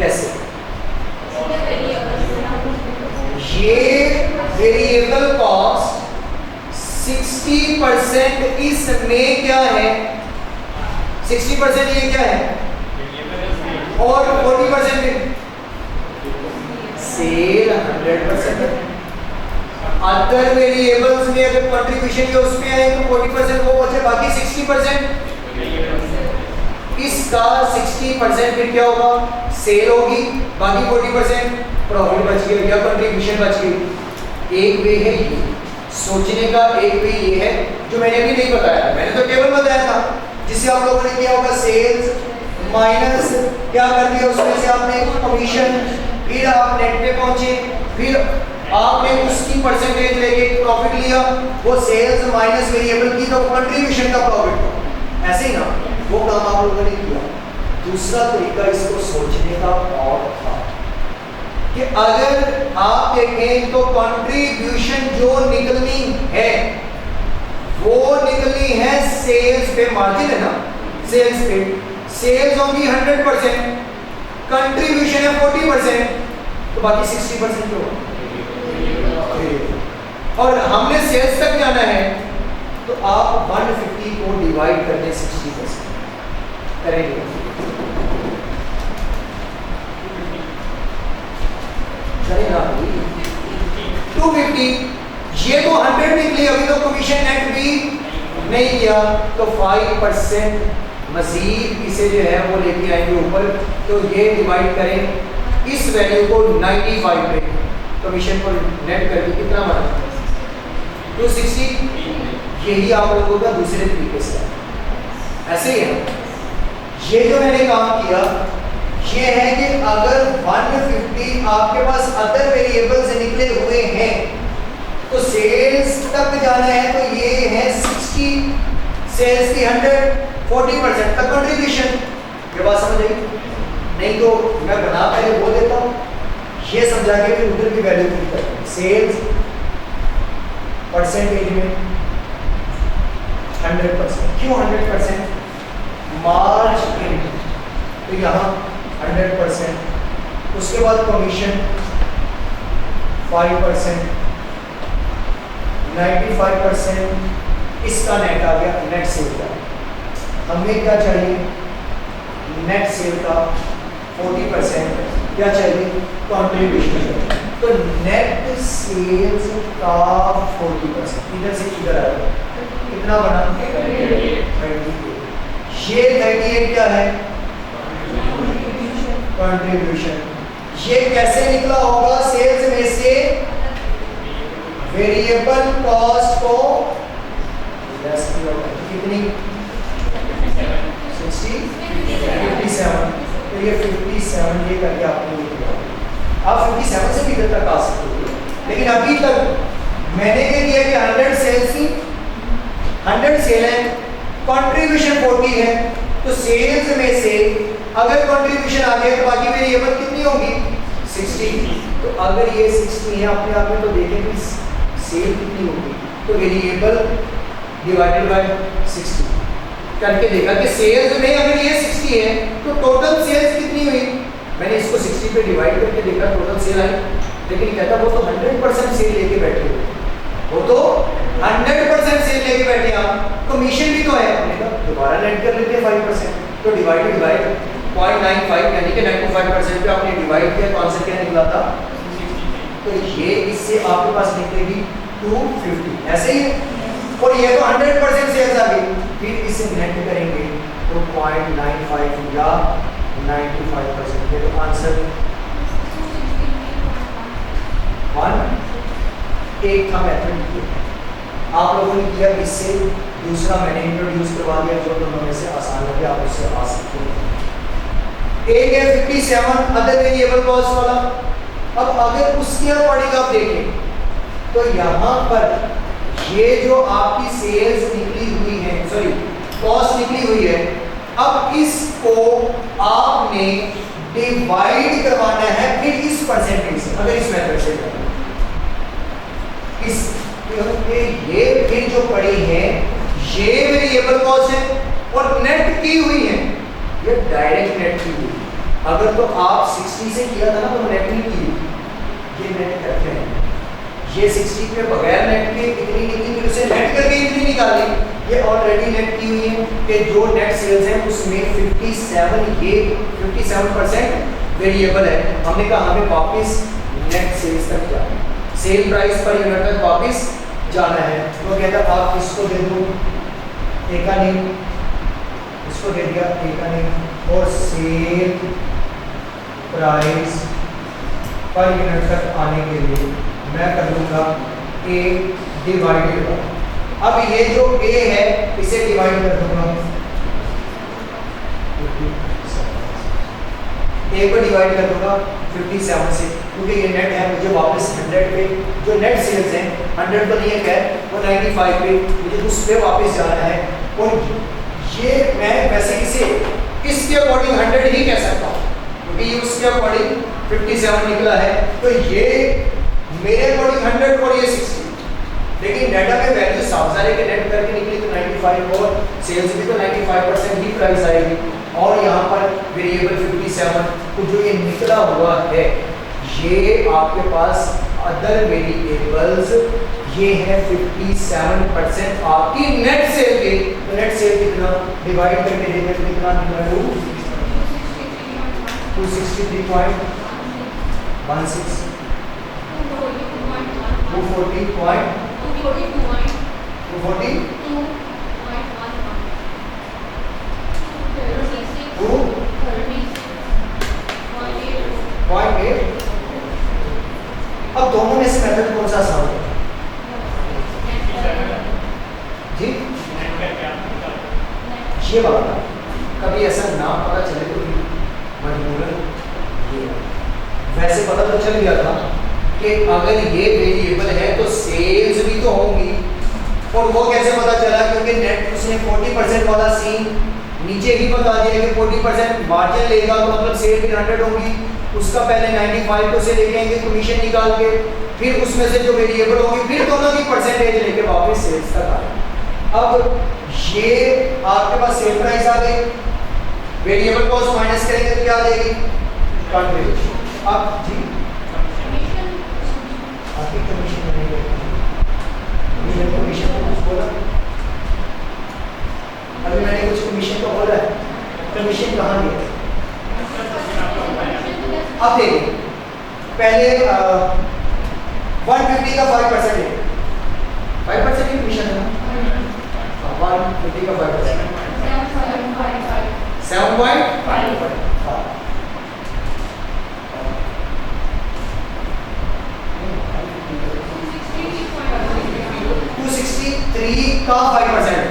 कैसे? ये variable cost 60% इसमें क्या है? 60% ये क्या है? और 40% में सेल 100% है। अदर वेरिएबल्स में अगर कंट्रीब्यूशन के उसमें आए तो 40% वो बचे, बाकी 60%। इसका 60% फिर क्या होगा? सेल होगी, बाकी 40% प्रॉफिट बच गया या कंट्रीब्यूशन बच गई। एक वे है ये सोचने का, एक वे ये है जो मैंने अभी नहीं बताया, मैंने तो टेबल बताया था जिससे आप लोगों ने किया होगा सेल्स माइनस क्या कर दिया उसमें से आपने कमीशन, फिर आप नेट पे पहुंचे, फिर आपने उसकी परसेंटेज लेके प्रॉफिट लिया, वो सेल्स माइनस वेरिएबल की तो कंट्रीब्यूशन का प्रॉफिट। ऐसे ही ना वो काम आप लोगों ने किया। दूसरा तरीका इसको सोचने का और था कि अगर आप देखें तो कंट्रीब्यूशन जो निकलनी है वो निकलनी है सेल्स पे, मार्जिन है ना सेल्स पे, सेल्स होगी 100%, कंट्रीब्यूशन है 40%, तो बाकी 60% क्यों? और हमने सेल्स तक जाना है तो आप 150 को डिवाइड कर दें 60% करेंगे। चलेगा 250, ये तो 100 निकली, अभी तो कमीशन नेट भी नहीं किया, तो 5% मजीद इसे जो है वो लेके आएंगे ऊपर, तो ये डिवाइड करें इस वैल्यू को 95 पे, कमीशन को नेट करके कितना बना 260। यही आप लोगों का दूसरे तरीके से ऐसे ही है। ये जो मैंने काम किया ये है कि अगर 150 आपके पास अदर वेरिएबल से निकले हुए हैं तो सेल्स तक जाना है, तो ये है 60, सेल्स की 100, 40% का कंट्रीब्यूशन। ये बात समझ आई? नहीं तो मैं बना पहले बोल देता हूँ, ये समझा के फिर उधर की वैल्यू की करते हैं। सेल्स परसेंटेज में 100%, क्यों 100%? मार्जिन तो यहाँ 100%, उसके बाद कमीशन 5%, 95% इसका नेट आ गया, नेट सेल का। हमें क्या चाहिए? नेट सेल का 40%, क्या चाहिए? कंट्रीब्यूशन। तो नेट सेल्स का 40% इधर से इधर आएगा, कितना बना? 38। ये 38 क्या है? कंट्रीब्यूशन। ये कैसे निकला होगा? सेल्स में से वेरिएबल कॉस्ट को लेस किया होगा, कितनी? 57। तो ये 57 ये करके आपको लिखा। आप 57 से भी इधर तक आ सकते हो, लेकिन अभी तक मैंने ये किया कि 100 सेल्स की 100 सेल है, कंट्रीब्यूशन 40 है, तो सेल्स में से अगर कंट्रीब्यूशन आ गया तो बाकी वेरिएबल कितनी होगी? 60। तो अगर ये 60 है अपने आप में, तो देखें कि सेल कितनी होगी, तो वेरिएबल डिवाइडेड बाय 60 करके देखा कि सेल्स में अगर ये 60 है तो टोटल सेल्स कितनी हुई। मैंने इसको 60 पे डिवाइड करके देखा, टोटल सेल आई, लेकिन कहता वो तो 100% सेल लेके बैठे हो, वो तो 100% सेल लेके बैठे। आप कमीशन भी तो है, हमने कहा दोबारा नेट कर लेते हैं 5%, तो डिवाइडेड बाय 0.95 यानी कि 95% पे आपने डिवाइड किया, तो आंसर क्या निकला था? तो ये इससे आपके पास निकलेगी 250, ऐसे ही। और ये तो 100% सेल्स आ गई, फिर इसे नेट करेंगे तो 0.95 या 95%, ये तो आंसर 1 एक था मेथड आप लोगों ने किया, इससे दूसरा मैंने इंट्रोड्यूस करवा दिया जो दोनों में से आसान लगे, आप उससे आ सकते हो। एक है 57 अदर वेरिएबल कॉस्ट वाला। अब अगर उसके अकॉर्डिंग आप देखें तो यहाँ पर ये जो आपकी सेल्स निकली हुई है, सॉरी कॉस्ट निकली हुई है, अब इसको आपने डिवाइड करवाना है फिर इस परसेंटेज से, अगर इस मेथड से इस ये फिर जो पड़ी है ये वेरिएबल कॉस्ट है और नेट की हुई है, ये डायरेक्ट नेट की हुई, अगर तो आप 60 से किया था ना तो नेट नहीं की, ये नेट करते हैं, ये 60 पे बगैर नेट के इतनी निकली, फिर उसे नेट करके इतनी निकाली, ये ऑलरेडी नेट की हुई है कि जो नेट सेल्स है उसमें 57 ये 57% वेरिएबल है। हमने कहा हमें वापस नेट सेल्स तक जाना है, सेल प्राइस पर यूनिट तक वापस जाना है। तो कहता आप इसको दे दो ए का नेम, इसको दे दिया ए का नेम और सेल प्राइस पर यूनिट तक आने के लिए मैं कर लूँगा ए डिवाइडेड बाय, अब ये जो ए है इसे डिवाइड कर दूंगा, ए को डिवाइड कर दूंगा 57 से, क्योंकि ये नेट है, मुझे वापस 100 पे जो नेट सेल्स हैं 100 तो नहीं है खैर, वो 95 पे मुझे उस पे वापस जाना है। और ये मैं वैसे इसे इसके अकॉर्डिंग 100 ही कह सकता हूँ, क्योंकि ये उसके अकॉर्डिंग 57 निकला है, तो ये मेरे अकॉर्डिंग 100 और ये 60, लेकिन डाटा में वैल्यू साफ सारे के नेट करके निकली तो 95 और सेल्स भी तो 95% ही प्राइस आएगी, और यहाँ पर वेरिएबल 57 को जो ये निकला हुआ है ये आपके पास अदर वेरिएबल्स ये है 57% आपकी नेट सेल के, तो नेट सेल कितना डिवाइड करके देंगे तो कितना निकला 263.16 240.8। अब दोनों में से मेथड कौन सा आसान है जी? ये वाला था, कभी ऐसा ना पता चले तो मजबूरन ये, वैसे पता तो चल गया था कि अगर ये वेरिएबल है तो सेल्स भी तो होंगी, और वो कैसे पता चला? क्योंकि नेट उसने 40% वाला सीन नीचे ही बता दिया कि 40% मार्जिन लेगा तो मतलब सेल भी 100 होगी, उसका पहले 95 को से लेके आएंगे कमीशन निकाल के, फिर उसमें से जो वेरिएबल होगी फिर दोनों की परसेंटेज लेके वापस सेल्स तक आए। अब ये आपके पास सेल प्राइस आ गई, वेरिएबल कॉस्ट माइनस करेंगे तो क्या आ जाएगी? कंट्रीब्यूशन। अब जी आपकी कमीशन नहीं है, कमीशन तो कुछ बोला अभी मैंने, कुछ कमीशन तो बोला है, कमीशन कहाँ गया? अब देखिए पहले 150 का 5% है, 5% की कमीशन है ना, 150 का 5% 7.5। 263 का 5%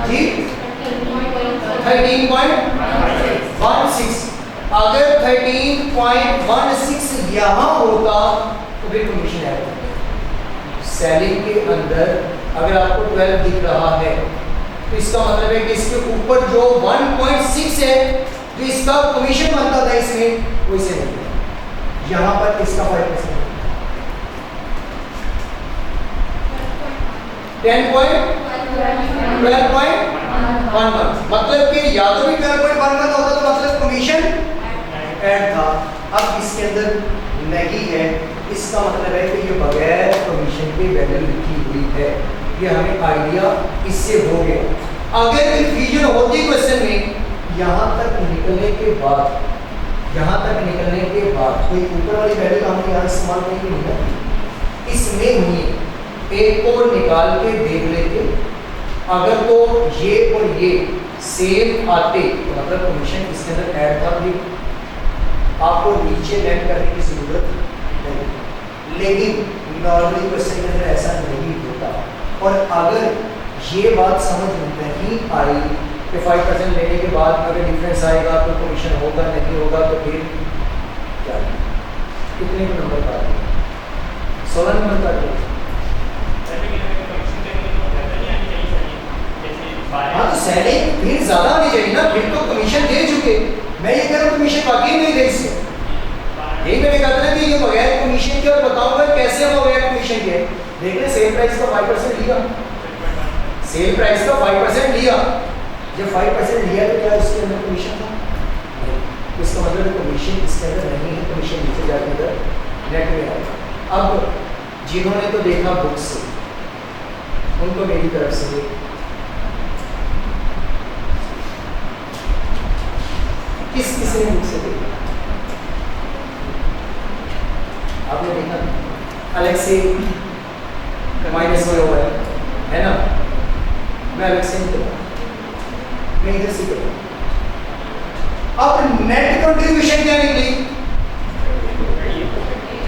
जी 13.16। अगर 13.16 यहाँ होता तो फिर कमीशन आएगा। सेलिंग के अंदर अगर आपको 12 दिख रहा है तो इसका मतलब है कि इसके ऊपर जो 1.6 है जो इसका कमीशन बनता था इसमें वो इसे नहीं, यहाँ पर इसका 5% 10.12.11, मतलब कि या तो भी 12.11 होता तो मतलब कमीशन ऐड था। अब इसके अंदर नहीं है, इसका मतलब है कि ये बगैर कमीशन के वैल्यू लिखी हुई है, ये हमें आइडिया इससे हो गया। अगर कन्फ्यूजन होती क्वेश्चन में यहाँ तक निकलने के बाद, कोई ऊपर वाली वैल्यू का हमने यहाँ इस्तेमाल नहीं किया, इसमें हुई एक और निकाल के देख लेते, अगर तो ये और ये सेम आते तो मतलब कमीशन इसके अंदर ऐड था, भी आपको नीचे नेट करने की जरूरत नहीं, लेकिन नॉर्मली क्वेश्चन के अंदर ऐसा नहीं होता। और अगर ये बात समझ नहीं आई कि 5% लेने के बाद अगर डिफरेंस आएगा तो कमीशन होगा नहीं होगा, तो फिर क्या कितने को नंबर का 16 नंबर का? हाँ तो सेलिंग फिर ज्यादा होनी चाहिए ना, फिर तो कमीशन दे चुके, मैं ये कह रहा हूँ कमीशन बाकी नहीं दे इससे, यही मैंने कहा था कि ये बगैर कमीशन के, और बताऊंगा कैसे वो बगैर कमीशन के। देख रहे सेल प्राइस का 5% लिया, सेल प्राइस का 5% लिया, जब 5% लिया तो क्या इसके अंदर कमीशन था? नहीं। इसका मतलब कमीशन इसके अंदर नहीं है, कमीशन नीचे जाके इधर नेट में आएगा। अब जिन्होंने तो देखा बुक से, उनको मेरी तरफ से किसने बुक से देखा? आपने देखा अलग से माइनस में हुआ है ना? मैं अलग से नहीं देखा, मैं इधर से देखा। अब नेट कंट्रीब्यूशन क्या निकली?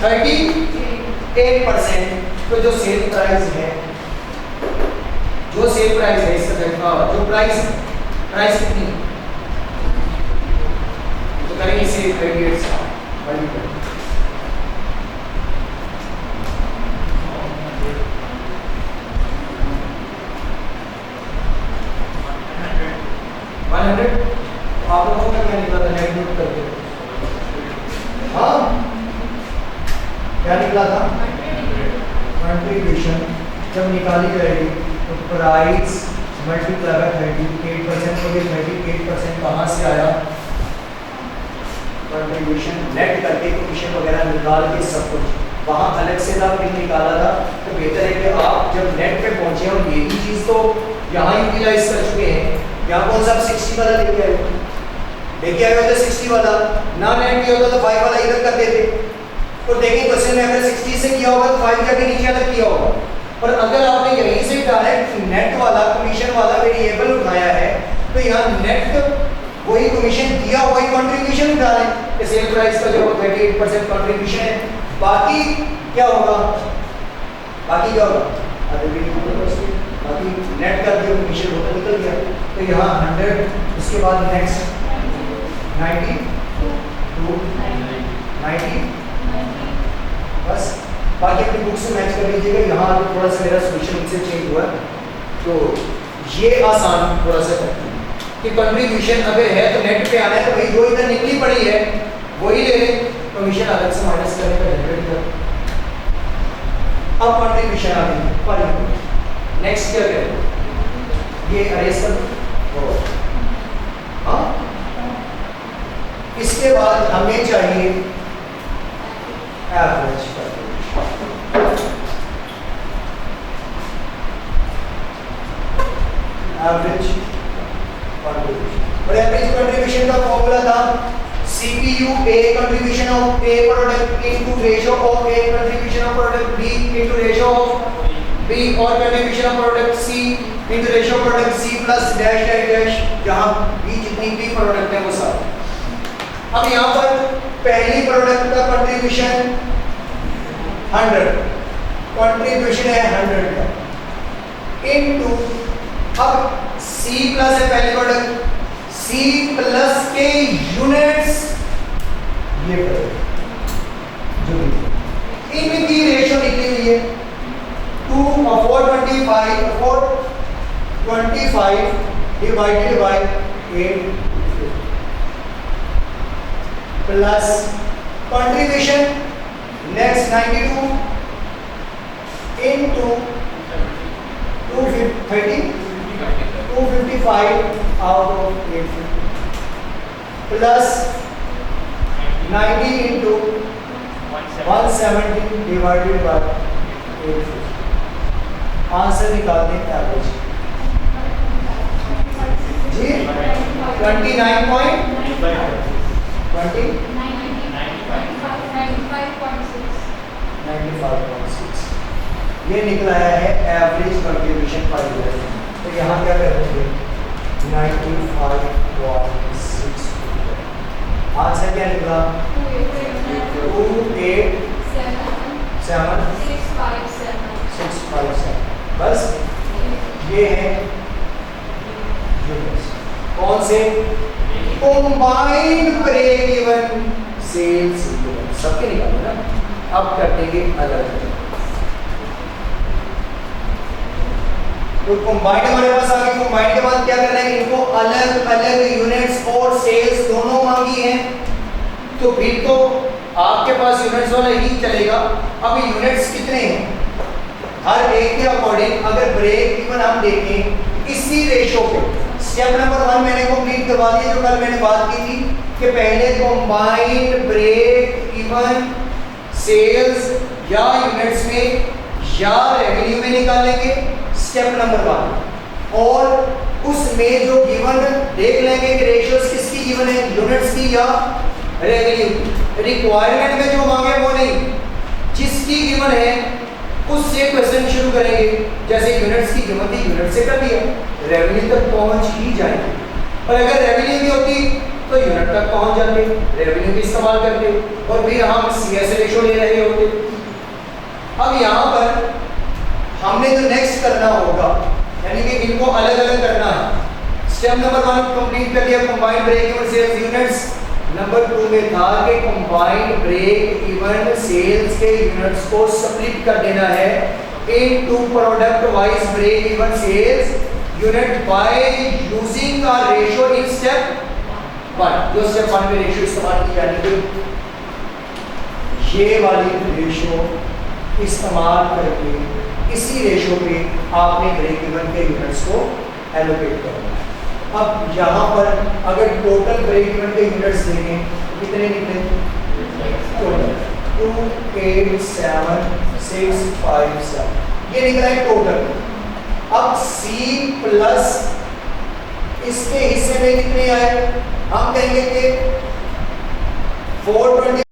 38%। तो जो सेल प्राइस है, इसका जो प्राइस कितनी, तो करेंगे इसे 38 से मल्टीप्लाई 100। आप लोगों का क्या निकला था? नेट नोट करके, हाँ क्या निकला था? कंट्रीब्यूशन जब निकाली जाएगी तो प्राइस मल्टीप्लाई बाय 38%, तो ये 38% कहाँ से आया? कंट्रीब्यूशन नेट करके कमीशन वगैरह निकाल के सब कुछ वहाँ अलग से था, बिल निकाला था। तो बेहतर है कि आप जब नेट पे पहुंचे और यही चीज़ तो यहाँ यूटिलाइज कर चुके हैं। यहाँ कौन सा 60 वाला लेके आए हो? 60 वाला ना नेट किया होता तो 5 वाला इधर कर देते। तो देखिए क्वेश्चन में अगर 60 से किया होगा तो 5 जाके नीचे अलग किया होगा, और अगर आपने यहीं से डायरेक्ट नेट वाला कमीशन वाला वेरिएबल उठाया है तो यहाँ नेट वही कमीशन दिया वही कंट्रीब्यूशन उठा रहे हैं। सेल प्राइस का जो 38% कंट्रीब्यूशन है, बाकी क्या होगा? बाकी नेट कर दिया कमीशन होता निकल गया। तो यहाँ 100, उसके बाद नेक्स्ट 90 2 90, बस बाकी अपनी बुक से मैच कर लीजिएगा। यहाँ थोड़ा सा मेरा सोल्यूशन उनसे चेंज हुआ है, तो ये आसान थोड़ा सा कि कंट्रीब्यूशन अगर है तो नेट पे आना है, तो भाई जो इधर निकली पड़ी है वही ले लें, कमीशन अलग से माइनस करने का जनरेट कर। अब कंट्रीब्यूशन आ गई पर नेक्स्ट क्या करें? ये अरेज कर दो। हाँ, इसके बाद हमें चाहिए एवरेज कंट्रीब्यूशन। और एवरेज कंट्रीब्यूशन का फॉर्मूला था CPU A contribution of A product into ratio of A contribution of product B into ratio of B और contribution of product C into ratio of product C plus dash dash dash, जहाँ B जितनी भी product है वो सब। अब यहाँ पर पहली प्रोडक्ट का कंट्रीब्यूशन 100, कंट्रीब्यूशन है 100 का, इनटू अब C प्लस है पहली प्रोडक्ट, C प्लस के यूनिट्स ये जो इनकी रेशियो निकली हुई है 425 divided by 8 plus contribution next 92 into 255 out of 850 plus 90 into 170 divided by 850। Answer निकाल दें एवरेज जी 95.6 ये निकला है एवरेज कंट्रीब्यूशन पर ईयर। तो यहाँ क्या करेंगे 95.6, आंसर क्या निकला 287,657। बस ये है यूनिट्स। कौन से? कंबाइंड ब्रेक इवन सेल्स सबके निकालो ना। अब कर देंगे अलग। तो कंबाइंड हमारे पास आ गई। कंबाइंड के बाद क्या करना है? इनको अलग अलग यूनिट्स और सेल्स दोनों मांगी हैं, तो फिर तो आपके पास यूनिट्स वाला ही चलेगा। अब यूनिट्स कितने हैं? हर एक के अकॉर्डिंग अगर ब्रेक इवन हम देखें इसी रेशो पे। स्टेप नंबर 1 मैंने कंप्लीट करवा दिया, जो कल मैंने बात की थी कि पहले कंबाइंड ब्रेक इवन सेल्स या यूनिट्स में या रेवेन्यू में निकालेंगे, स्टेप नंबर 1। और उसमें जो गिवन देख लेंगे कि रेशियोज किसकी गिवन है, यूनिट्स की या रेवेन्यू। रिक्वायरमेंट में जो मांगे वो नहीं, जिसकी गिवन है उससे क्वेश्चन शुरू करेंगे। जैसे यूनिट्स की गिवन थी, यूनिट से कर दिया, रेवेन्यू तक पहुंच ही जाएंगे। और अगर रेवेन्यू भी होती तो यूनिट तक पहुंच जाते, रेवेन्यू भी इस्तेमाल करते और फिर हम सीएस रेशो ले रहे होते। अब यहाँ पर हमने जो नेक्स्ट करना होगा, यानी कि इनको अलग अलग करना है। स्टेप नंबर 1 कंप्लीट कर दिया, combined break even sales units. Number 2 में था कि कंबाइंड ब्रेक इवन सेल्स के यूनिट्स को स्प्लिट कर देना है into product wise break even sales unit by using a ratio in step 1। जो स्टेप 1 में रेशियो इस्तेमाल की जानी थी, ये वाली रेशियो इस्तेमाल करके इसी रेशियो पे आपने ब्रेक इवन के यूनिट्स को एलोकेट करना है। अब यहाँ पर अगर टोटल ब्रेक इवन के यूनिट्स देखें कितने निकले, टोटल 287657 ये निकला है टोटल। अब C प्लस इसके हिस्से में कितने आए, हम कहेंगे कि 420